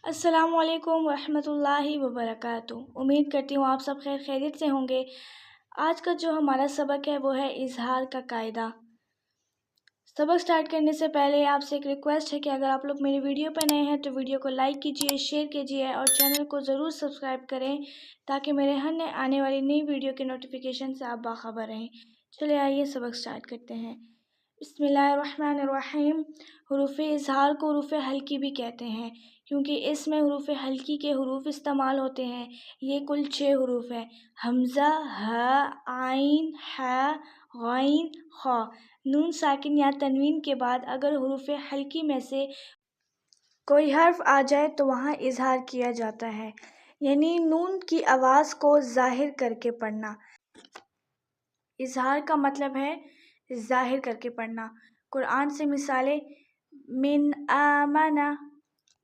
अस्सलाम वालेकुम रहमतुल्लाहि वबरकातुह। उम्मीद करती हूँ आप सब खैरियत से होंगे। आज का जो हमारा सबक है वो है इजहार का कायदा। सबक स्टार्ट करने से पहले आपसे एक रिक्वेस्ट है कि अगर आप लोग मेरी वीडियो पर नए हैं तो वीडियो को लाइक कीजिए, शेयर कीजिए और चैनल को ज़रूर सब्सक्राइब करें ताकि मेरे हर आने वाली नई वीडियो के नोटिफिकेशन से आप बाखबर रहें। चलिए आइए सबक स्टार्ट करते हैं। बिस्मिल्लाहिर्रहमानिर्रहीम। हरूफ इजहार को हरूफ हल्की भी कहते हैं क्योंकि इसमें हरूफ हल्की के हरूफ इस्तेमाल होते हैं। ये कुल 6 हरूफ हैं। हमज़ा, ह, आइन, ह, गैन, ख। नून साकिन या तनवीन के बाद अगर हरूफ हल्की में से कोई हर्फ आ जाए तो वहाँ इजहार किया जाता है, यानी नून की आवाज़ को ज़ाहिर करके पढ़ना। इजहार का मतलब है ज़ाहिर करके पढ़ना। कुरान से मिसालें, मिन आमना,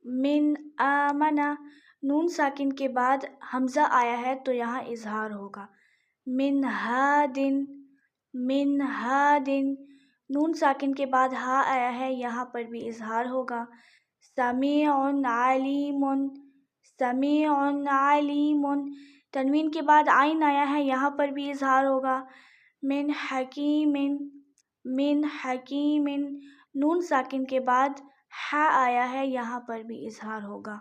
मिन आमना। नून साकिन के बाद हमज़ा आया है तो यहाँ इजहार होगा। मिन हादिन, मिन हादिन। नून साकिन के बाद हा आया है, यहाँ पर भी इजहार होगा। समीउन अलीमुन, समीउन अलीमुन। तनवीन के बाद आइन आया है, यहाँ पर भी इजहार होगा। मिन हकीमिन, मिन हकीमिन। नून साकिन के बाद हा आया है, यहाँ पर भी इजहार होगा।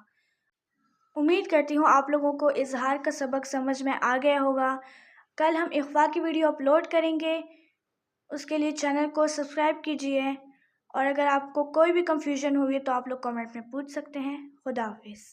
उम्मीद करती हूँ आप लोगों को इजहार का सबक समझ में आ गया होगा। कल हम इख्फा की वीडियो अपलोड करेंगे, उसके लिए चैनल को सब्सक्राइब कीजिए और अगर आपको कोई भी कंफ्यूजन हुई तो आप लोग कमेंट में पूछ सकते हैं। खुदा हाफिज़।